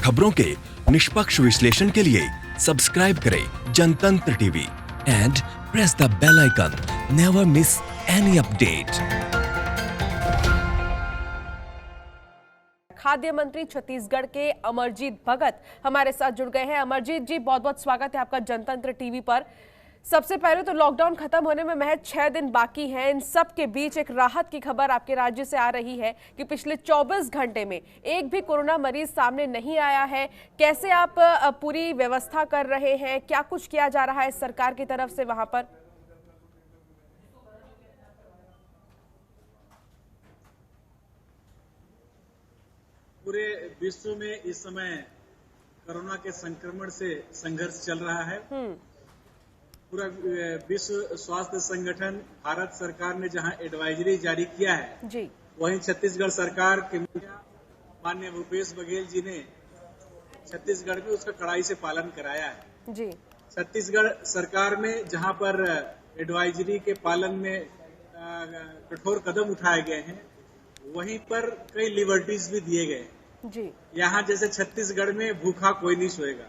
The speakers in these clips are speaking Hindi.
खबरों के निष्पक्ष विश्लेषण के लिए सब्सक्राइब करें Jantantra TV and press the bell icon. Never miss any update. खाद्य मंत्री छत्तीसगढ़ के अमरजीत भगत हमारे साथ जुड़ गए हैं। अमरजीत जी, बहुत बहुत स्वागत है आपका जनतंत्र टीवी पर। सबसे पहले तो लॉकडाउन खत्म होने में महज 6 दिन बाकी हैं। इन सब के बीच एक राहत की खबर आपके राज्य से आ रही है कि पिछले 24 घंटे में एक भी कोरोना मरीज सामने नहीं आया है। कैसे आप पूरी व्यवस्था कर रहे हैं, क्या कुछ किया जा रहा है सरकार की तरफ से वहां पर? पूरे विश्व में इस समय कोरोना के संक्रमण से संघर्ष चल रहा है। पूरा विश्व स्वास्थ्य संगठन, भारत सरकार ने जहां एडवाइजरी जारी किया है जी, वहीं छत्तीसगढ़ सरकार के मुखिया माननीय भूपेश बघेल जी ने छत्तीसगढ़ में उसका कड़ाई से पालन कराया है। जी, छत्तीसगढ़ सरकार में जहां पर एडवाइजरी के पालन में कठोर कदम उठाए गए हैं, वहीं पर कई लिबर्टीज भी दिए गए। जी, यहाँ जैसे छत्तीसगढ़ में भूखा कोई नहीं सोएगा।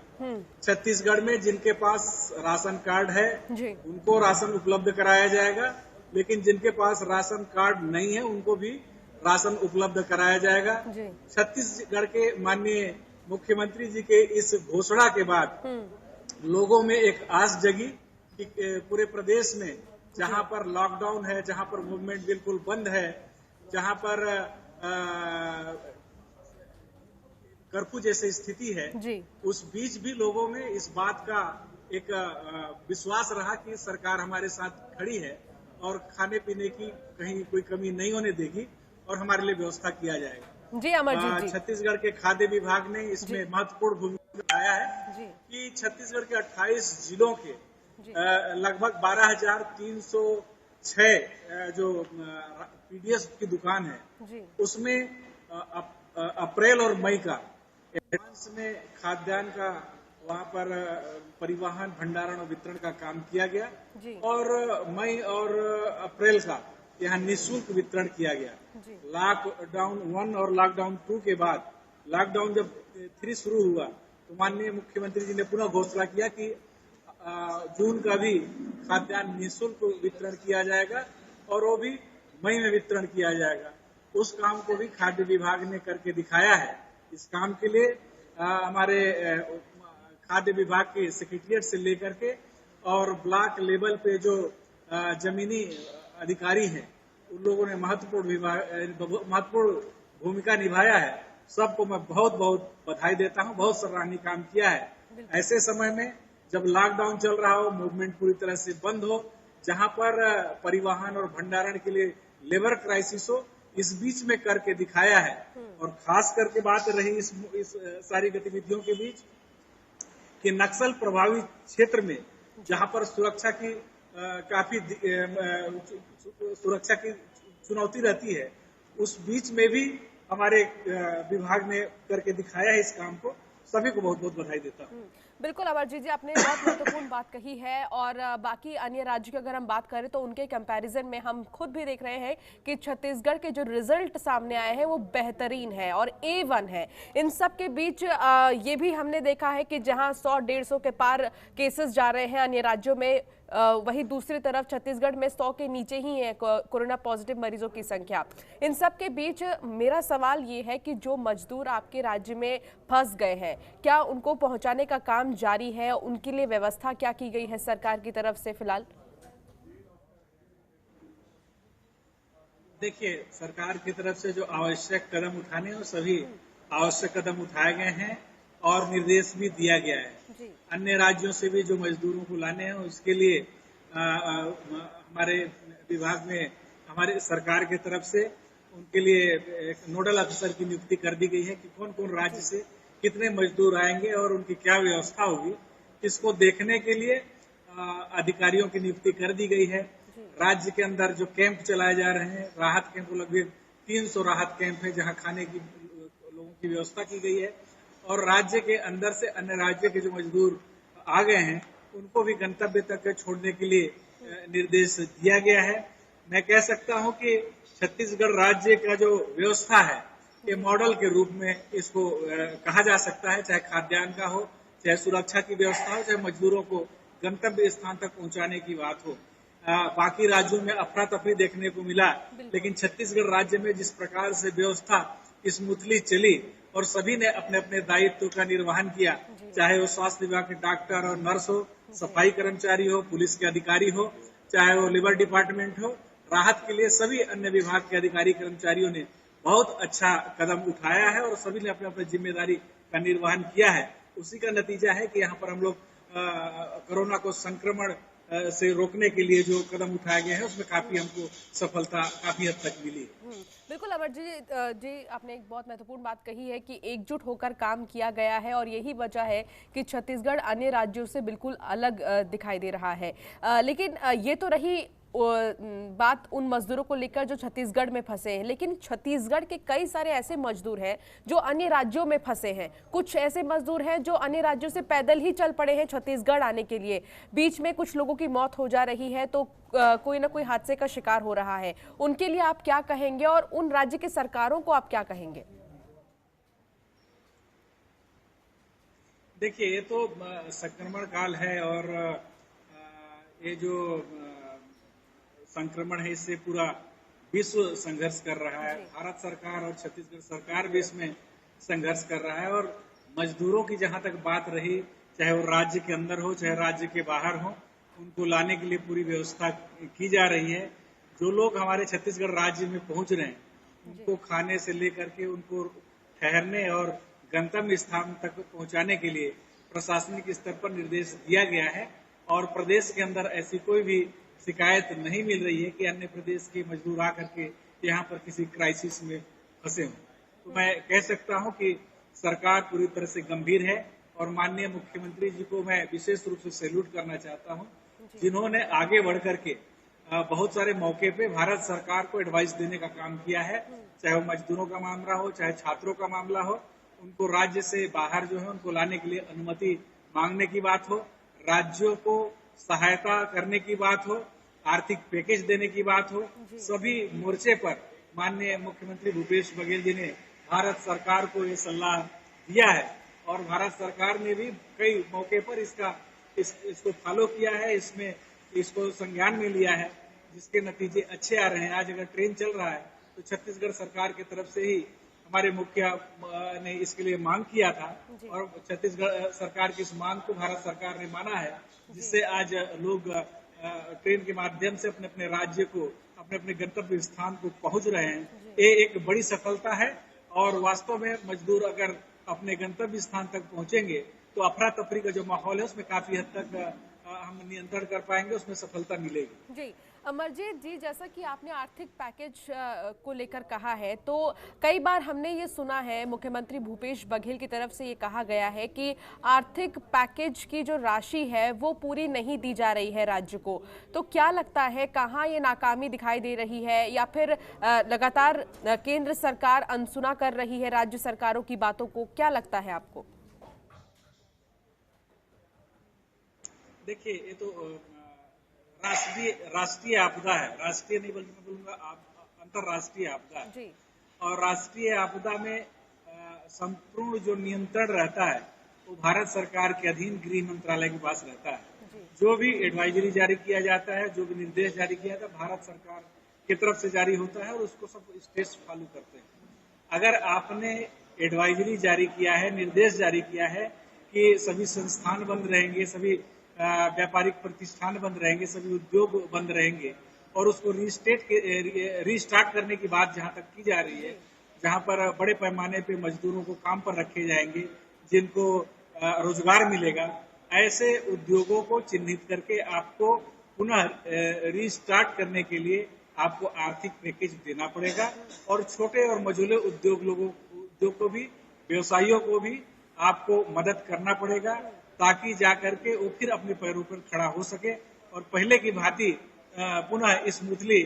छत्तीसगढ़ में जिनके पास राशन कार्ड है जी, उनको राशन उपलब्ध कराया जाएगा, लेकिन जिनके पास राशन कार्ड नहीं है उनको भी राशन उपलब्ध कराया जाएगा। जी, छत्तीसगढ़ के माननीय मुख्यमंत्री जी के इस घोषणा के बाद लोगों में एक आस जगी कि पूरे प्रदेश में जहां पर लॉकडाउन है, जहां पर मूवमेंट बिल्कुल बंद है, जहां पर कर्फ्यू जैसी स्थिति है जी, उस बीच भी लोगों में इस बात का एक विश्वास रहा कि सरकार हमारे साथ खड़ी है और खाने पीने की कहीं कोई कमी नहीं होने देगी और हमारे लिए व्यवस्था किया जाएगा। जी अमरजीत जी, छत्तीसगढ़ के खाद्य विभाग ने इसमें महत्वपूर्ण भूमिका निभाया है जी, कि छत्तीसगढ़ के 28 जिलों के लगभग 12,306 जो पीडीएस की दुकान है जी, उसमें अप्रैल और मई का एडवांस में खाद्यान्न का वहां पर परिवहन, भंडारण और वितरण का काम किया गया जी, और मई और अप्रैल का यहाँ निःशुल्क वितरण किया गया। जी, लॉकडाउन 1 और लॉकडाउन 2 के बाद लॉकडाउन जब 3 शुरू हुआ तो माननीय मुख्यमंत्री जी ने पुनः घोषणा किया कि जून का भी खाद्यान्न निःशुल्क वितरण किया जाएगा और वो भी मई में वितरण किया जाएगा। उस काम को भी खाद्य विभाग ने करके दिखाया है। इस काम के लिए हमारे खाद्य विभाग के सेक्रेटरिएट से लेकर के और ब्लॉक लेवल पे जो जमीनी अधिकारी हैं उन लोगों ने महत्वपूर्ण भूमिका निभाया है। सबको मैं बहुत बहुत बधाई देता हूं, बहुत सराहनीय काम किया है। ऐसे समय में जब लॉकडाउन चल रहा हो, मूवमेंट पूरी तरह से बंद हो, जहां पर परिवहन और भंडारण के लिए लेबर क्राइसिस हो, इस बीच में करके दिखाया है। और खास करके बात रही इस सारी गतिविधियों के बीच कि नक्सल प्रभावित क्षेत्र में जहां पर सुरक्षा की काफी सुरक्षा की चुनौती रहती है, उस बीच में भी हमारे विभाग ने करके दिखाया है इस काम को। सभी को बहुत बहुत बधाई देता हूँ। बिल्कुल अमरजीत जी, आपने बहुत महत्वपूर्ण बात कही है। और बाकी अन्य राज्यों की अगर हम बात करें तो उनके कंपैरिजन में हम खुद भी देख रहे हैं कि छत्तीसगढ़ के जो रिजल्ट सामने आए हैं वो बेहतरीन है और A1 है। इन सब के बीच ये भी हमने देखा है कि जहां 100-150 के पार केसेस जा रहे हैं अन्य राज्यों में, वहीं दूसरी तरफ छत्तीसगढ़ में 100 के नीचे ही है कोरोना पॉजिटिव मरीजों की संख्या। इन सब के बीच मेरा सवाल ये है कि जो मजदूर आपके राज्य में फंस गए हैं, क्या उनको पहुंचाने का काम जारी है? उनके लिए व्यवस्था क्या की गई है सरकार की तरफ से फिलहाल? देखिए, सरकार की तरफ से जो आवश्यक कदम उठाने हैं वो सभी आवश्यक कदम उठाए गए हैं और निर्देश भी दिया गया है। अन्य राज्यों से भी जो मजदूरों को लाने हैं उसके लिए हमारे विभाग में, हमारे सरकार की तरफ से उनके लिए एक नोडल अफसर की नियुक्ति कर दी गई है कि कौन कौन राज्य से कितने मजदूर आएंगे और उनकी क्या व्यवस्था होगी। इसको देखने के लिए अधिकारियों की नियुक्ति कर दी गई है। राज्य के अंदर जो कैंप चलाए जा रहे हैं, राहत कैंप, लगभग 300 राहत कैंप है जहां खाने की लोगों की व्यवस्था की गई है और राज्य के अंदर से अन्य राज्य के जो मजदूर आ गए हैं उनको भी गंतव्य तक छोड़ने के लिए निर्देश दिया गया है। मैं कह सकता हूं कि छत्तीसगढ़ राज्य का जो व्यवस्था है ये मॉडल के रूप में इसको कहा जा सकता है, चाहे खाद्यान्न का हो, चाहे सुरक्षा की व्यवस्था हो, चाहे मजदूरों को गंतव्य स्थान तक पहुंचाने की बात हो। बाकी राज्यों में अफरा तफरी देखने को मिला, लेकिन छत्तीसगढ़ राज्य में जिस प्रकार से व्यवस्था स्मूथली चली और सभी ने अपने अपने दायित्व का निर्वहन किया, चाहे वो स्वास्थ्य विभाग के डॉक्टर और नर्स हो, सफाई कर्मचारी हो, पुलिस के अधिकारी हो, चाहे वो लेबर डिपार्टमेंट हो, राहत के लिए सभी अन्य विभाग के अधिकारी कर्मचारियों ने बहुत अच्छा कदम उठाया है और सभी ने अपने अपने जिम्मेदारी का निर्वहन किया है। उसी का नतीजा है कि यहाँ पर हम लोग कोरोना को संक्रमण से रोकने के लिए जो कदम उठाए गए हैं उसमें काफी हमको सफलता काफी हद तक मिली। बिल्कुल अमरजीत जी, आपने एक बहुत महत्वपूर्ण बात कही है कि एकजुट होकर काम किया गया है और यही वजह है कि छत्तीसगढ़ अन्य राज्यों से बिल्कुल अलग दिखाई दे रहा है। लेकिन ये तो रही बात उन मजदूरों को लेकर जो छत्तीसगढ़ में फंसे हैं, लेकिन छत्तीसगढ़ के कई सारे ऐसे मजदूर हैं जो अन्य राज्यों में फंसे हैं। कुछ ऐसे मजदूर हैं जो अन्य राज्यों से पैदल ही चल पड़े हैं छत्तीसगढ़ आने के लिए। बीच में कुछ लोगों की मौत हो जा रही है, तो कोई ना कोई हादसे का शिकार हो रहा है। उनके लिए आप क्या कहेंगे और उन राज्य के सरकारों को आप क्या कहेंगे? देखिए, ये तो संक्रमण काल है और ये जो संक्रमण है इससे पूरा विश्व संघर्ष कर रहा है। भारत सरकार और छत्तीसगढ़ सरकार भी इसमें संघर्ष कर रहा है और मजदूरों की जहां तक बात रही, चाहे वो राज्य के अंदर हो चाहे राज्य के बाहर हो, उनको लाने के लिए पूरी व्यवस्था की जा रही है। जो लोग हमारे छत्तीसगढ़ राज्य में पहुंच रहे हैं उनको खाने से लेकर के उनको ठहरने और गंतव्य स्थान तक पहुंचाने के लिए प्रशासनिक स्तर पर निर्देश दिया गया है और प्रदेश के अंदर ऐसी कोई भी शिकायत नहीं मिल रही है कि अन्य प्रदेश के मजदूर आकर के यहाँ पर किसी क्राइसिस में फंसे हों। तो मैं कह सकता हूँ कि सरकार पूरी तरह से गंभीर है और माननीय मुख्यमंत्री जी को मैं विशेष रूप से सैल्यूट करना चाहता हूँ, जिन्होंने आगे बढ़ करके बहुत सारे मौके पे भारत सरकार को एडवाइस देने का काम किया है। चाहे वो मजदूरों का मामला हो, चाहे छात्रों का मामला हो, उनको राज्य से बाहर जो है उनको लाने के लिए अनुमति मांगने की बात हो, राज्यों को सहायता करने की बात हो, आर्थिक पैकेज देने की बात हो, सभी मोर्चे पर माननीय मुख्यमंत्री भूपेश बघेल जी ने भारत सरकार को ये सलाह दिया है और भारत सरकार ने भी कई मौके पर इसको फॉलो किया है, इसको संज्ञान में लिया है, जिसके नतीजे अच्छे आ रहे हैं। आज अगर ट्रेन चल रहा है तो छत्तीसगढ़ सरकार की तरफ से ही हमारे मुखिया ने इसके लिए मांग किया था और छत्तीसगढ़ सरकार की इस मांग को भारत सरकार ने माना है, जिससे आज लोग ट्रेन के माध्यम से अपने अपने राज्य को, अपने अपने गंतव्य स्थान को पहुंच रहे हैं। ये एक बड़ी सफलता है और वास्तव में मजदूर अगर अपने गंतव्य स्थान तक पहुंचेंगे तो अफरा तफरी का जो माहौल है उसमें काफी हद तक हम नियंत्रण कर पाएंगे, उसमें सफलता मिलेगी। जी अमरजीत जी, जैसा कि आपने आर्थिक पैकेज को लेकर कहा है, तो कई बार हमने ये सुना है, मुख्यमंत्री भूपेश बघेल की तरफ से ये कहा गया है कि आर्थिक पैकेज की जो राशि है वो पूरी नहीं दी जा रही है राज्य को। तो क्या लगता है कहाँ ये नाकामी दिखाई दे रही है या फिर लगातार केंद्र सरकार अनसुना कर रही है राज्य सरकारों की बातों को? क्या लगता है आपको? देखिए, ये तो राष्ट्रीय आपदा है, राष्ट्रीय नहीं बल्कि मैं बोलूंगा अंतरराष्ट्रीय आपदा है और राष्ट्रीय आपदा में संपूर्ण जो नियंत्रण रहता है वो भारत सरकार के अधीन गृह मंत्रालय के पास रहता है। जो भी एडवाइजरी जारी किया जाता है, जो भी निर्देश जारी किया जाता है, भारत सरकार की तरफ से जारी होता है और उसको सब स्टेट्स फॉलो करते हैं। अगर आपने एडवाइजरी जारी किया है, निर्देश जारी किया है कि सभी संस्थान बंद रहेंगे, सभी व्यापारिक प्रतिष्ठान बंद रहेंगे, सभी उद्योग बंद रहेंगे और उसको रीस्टार्ट करने की बात जहां तक की जा रही है, जहां पर बड़े पैमाने पे मजदूरों को काम पर रखे जाएंगे, जिनको रोजगार मिलेगा, ऐसे उद्योगों को चिन्हित करके आपको पुनः रीस्टार्ट करने के लिए आपको आर्थिक पैकेज देना पड़ेगा और छोटे और मझोले उद्योग को भी, व्यवसायियों को भी आपको मदद करना पड़ेगा ताकि जाकर के वो फिर अपने पैरों पर खड़ा हो सके और पहले की भांति पुनः स्मूथली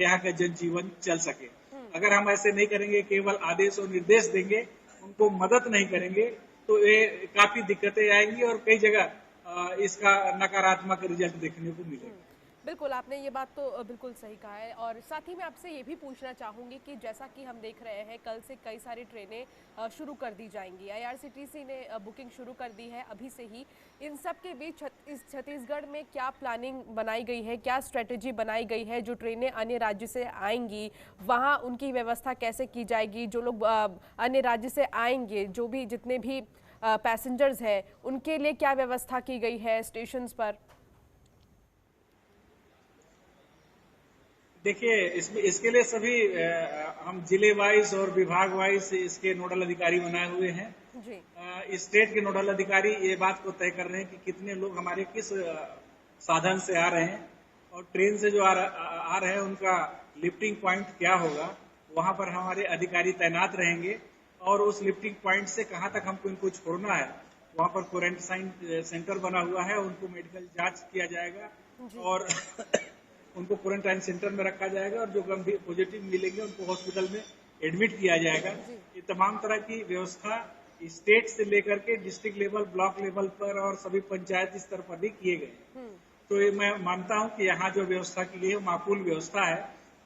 यहाँ का जनजीवन चल सके। अगर हम ऐसे नहीं करेंगे, केवल आदेश और निर्देश देंगे, उनको मदद नहीं करेंगे, तो ये काफी दिक्कतें आएंगी और कई जगह इसका नकारात्मक रिजल्ट देखने को मिलेगा। बिल्कुल, आपने ये बात तो बिल्कुल सही कहा है और साथ ही मैं आपसे ये भी पूछना चाहूँगी कि जैसा कि हम देख रहे हैं कल से कई सारी ट्रेनें शुरू कर दी जाएंगी। आईआरसीटीसी ने बुकिंग शुरू कर दी है अभी से ही। इन सब के बीच इस छत्तीसगढ़ में क्या प्लानिंग बनाई गई है, क्या स्ट्रेटेजी बनाई गई है? जो ट्रेनें अन्य राज्य से आएंगी वहाँ उनकी व्यवस्था कैसे की जाएगी? जो लोग अन्य राज्य से आएंगे, जो भी जितने भी पैसेंजर्स हैं, उनके लिए क्या व्यवस्था की गई है स्टेशंस पर? देखिए, इसके लिए सभी हम जिले वाइज और विभाग वाइज इसके नोडल अधिकारी बनाए हुए हैं। जी। स्टेट के नोडल अधिकारी ये बात को तय कर रहे हैं कि कितने लोग हमारे किस साधन से आ रहे हैं और ट्रेन से जो आ रहे हैं उनका लिफ्टिंग पॉइंट क्या होगा। वहां पर हमारे अधिकारी तैनात रहेंगे और उस लिफ्टिंग पॉइंट से कहां तक हमको इनको छोड़ना है, वहां पर क्वारंटाइन सेंटर बना हुआ है, उनको मेडिकल जांच किया जाएगा और उनको क्वारंटाइन सेंटर में रखा जाएगा और जो गंभीर पॉजिटिव मिलेंगे उनको हॉस्पिटल में एडमिट किया जाएगा। ये तमाम तरह की व्यवस्था स्टेट से लेकर के डिस्ट्रिक्ट लेवल, ब्लॉक लेवल पर और सभी पंचायत स्तर पर भी किए गए। तो ये मैं मानता हूं कि यहाँ जो व्यवस्था की गई है माकूल व्यवस्था है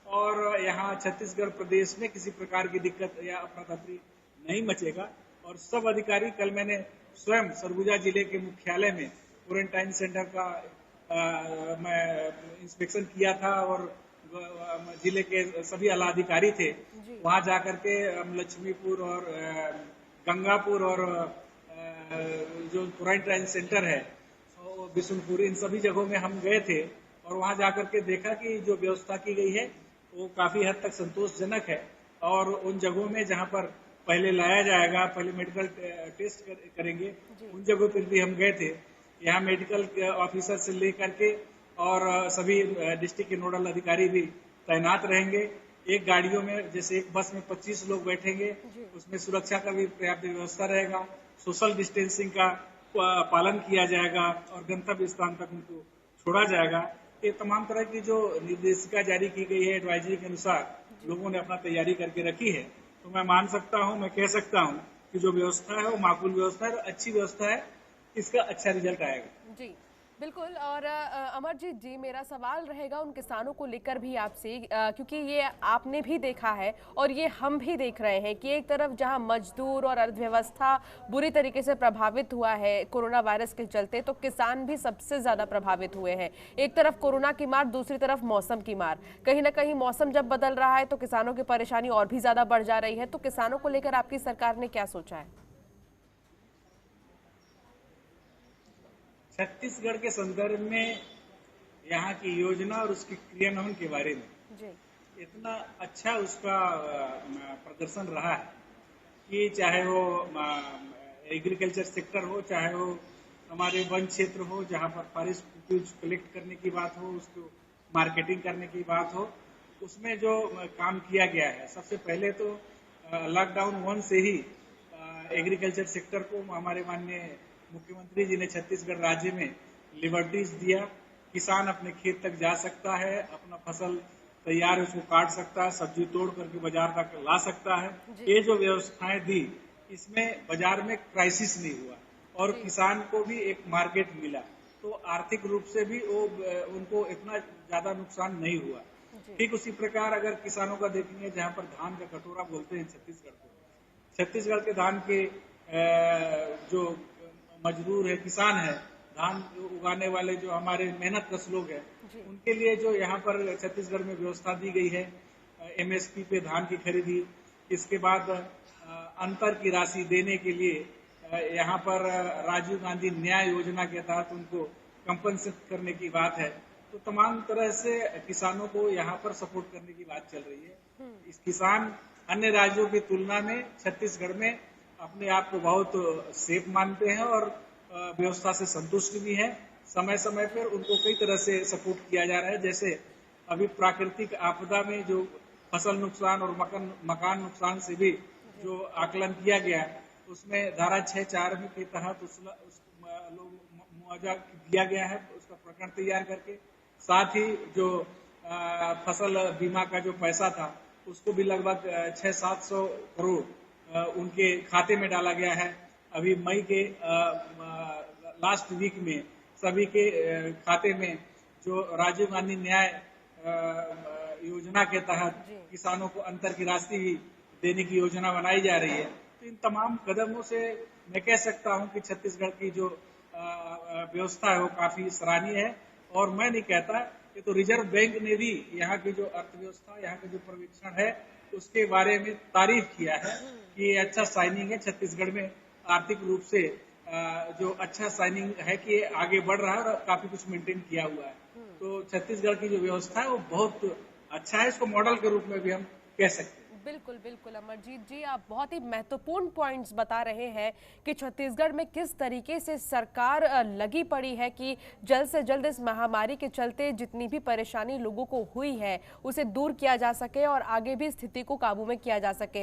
और यहाँ छत्तीसगढ़ प्रदेश में किसी प्रकार की दिक्कत या अफरा तफरी नहीं मचेगा। और सब अधिकारी, कल मैंने स्वयं सरगुजा जिले के मुख्यालय में क्वारंटाइन सेंटर का मैं इंस्पेक्शन किया था और जिले के सभी आला अधिकारी थे, वहां जाकर के लक्ष्मीपुर और गंगापुर और जो क्वारंटाइन सेंटर है बिशुनपुर, इन सभी जगहों में हम गए थे और वहां जाकर के देखा कि जो व्यवस्था की गई है वो काफी हद तक संतोषजनक है। और उन जगहों में जहां पर पहले लाया जाएगा, पहले मेडिकल टेस्ट करेंगे, उन जगहों पर भी हम गए थे। यहाँ मेडिकल ऑफिसर से लेकर के और सभी डिस्ट्रिक्ट के नोडल अधिकारी भी तैनात रहेंगे। एक गाड़ियों में, जैसे एक बस में 25 लोग बैठेंगे, उसमें सुरक्षा का भी पर्याप्त व्यवस्था रहेगा, सोशल डिस्टेंसिंग का पालन किया जाएगा और गंतव्य स्थान तक उनको छोड़ा जाएगा। ये तमाम तरह की जो निर्देशिका जारी की गई है एडवाइजरी के अनुसार लोगों ने अपना तैयारी करके रखी है। तो मैं मान सकता हूँ, मैं कह सकता हूँ कि जो व्यवस्था है वो माकूल व्यवस्था है, अच्छी व्यवस्था है, इसका अच्छा रिजल्ट आएगा। जी बिल्कुल। और अमरजीत जी, मेरा सवाल रहेगा उन किसानों को लेकर भी आपसे, क्योंकि ये आपने भी देखा है और ये हम भी देख रहे हैं कि एक तरफ जहां मजदूर और अर्थव्यवस्था बुरी तरीके से प्रभावित हुआ है कोरोना वायरस के चलते, तो किसान भी सबसे ज्यादा प्रभावित हुए हैं। एक तरफ कोरोना की मार, दूसरी तरफ मौसम की मार। कहीं ना कहीं मौसम जब बदल रहा है तो किसानों की परेशानी और भी ज्यादा बढ़ जा रही है। तो किसानों को लेकर आपकी सरकार ने क्या सोचा है? छत्तीसगढ़ के संदर्भ में यहाँ की योजना और उसके क्रियान्वयन के बारे में इतना अच्छा उसका प्रदर्शन रहा है कि चाहे वो एग्रीकल्चर सेक्टर हो, चाहे वो हमारे वन क्षेत्र हो जहाँ पर फॉरेस्ट कलेक्ट करने की बात हो, उसको मार्केटिंग करने की बात हो, उसमें जो काम किया गया है। सबसे पहले तो लॉकडाउन 1 से ही एग्रीकल्चर सेक्टर को हमारे माननीय मुख्यमंत्री जी ने छत्तीसगढ़ राज्य में लिबर्टीज दिया। किसान अपने खेत तक जा सकता है, अपना फसल तैयार है उसको काट सकता है, सब्जी तोड़ करके बाजार तक ला सकता है। ये जो व्यवस्थाएं दी, इसमें बाजार में क्राइसिस नहीं हुआ और किसान को भी एक मार्केट मिला, तो आर्थिक रूप से भी वो उनको इतना ज्यादा नुकसान नहीं हुआ। ठीक उसी प्रकार अगर किसानों का देखेंगे, जहाँ पर धान का कटोरा बोलते हैं छत्तीसगढ़ को, छत्तीसगढ़ के धान के जो मजदूर है, किसान है, धान उगाने वाले जो हमारे मेहनत कश लोग हैं, उनके लिए जो यहाँ पर छत्तीसगढ़ में व्यवस्था दी गई है, एमएसपी पे धान की खरीदी, इसके बाद अंतर की राशि देने के लिए यहाँ पर राजीव गांधी न्याय योजना के तहत उनको कंपनसेट करने की बात है। तो तमाम तरह से किसानों को यहाँ पर सपोर्ट करने की बात चल रही है। इस किसान अन्य राज्यों की तुलना में छत्तीसगढ़ में अपने आप को बहुत सेफ मानते हैं और व्यवस्था से संतुष्ट भी है। समय समय पर उनको कई तरह से सपोर्ट किया जा रहा है। जैसे अभी प्राकृतिक आपदा में जो फसल नुकसान और मकान नुकसान से भी जो आकलन किया गया, उसमें धारा 6(4) के तहत मुआवजा दिया गया है, उसका प्रकरण तैयार करके। साथ ही जो फसल बीमा का जो पैसा था, उसको भी लगभग 600-700 करोड़ उनके खाते में डाला गया है। अभी मई के लास्ट वीक में सभी के खाते में जो राजीव गांधी न्याय योजना के तहत किसानों को अंतर की राशि भी देने की योजना बनाई जा रही है। तो इन तमाम कदमों से मैं कह सकता हूं कि छत्तीसगढ़ की जो व्यवस्था है वो काफी सराहनीय है। और मैं नहीं कहता, ये तो रिजर्व बैंक ने भी यहाँ की जो अर्थव्यवस्था, यहाँ का जो पर्यवेक्षण है उसके बारे में तारीफ किया है कि ये अच्छा साइनिंग है। छत्तीसगढ़ में आर्थिक रूप से जो अच्छा साइनिंग है कि आगे बढ़ रहा है और काफी कुछ मेंटेन किया हुआ है। तो छत्तीसगढ़ की जो व्यवस्था है वो बहुत अच्छा है, इसको मॉडल के रूप में भी हम कह सकते हैं। बिल्कुल बिल्कुल अमरजीत जी, आप बहुत ही महत्वपूर्ण पॉइंट्स बता रहे हैं कि छत्तीसगढ़ में किस तरीके से सरकार लगी पड़ी है कि जल्द से जल्द इस महामारी के चलते जितनी भी परेशानी लोगों को हुई है उसे दूर किया जा सके और आगे भी स्थिति को काबू में किया जा सके।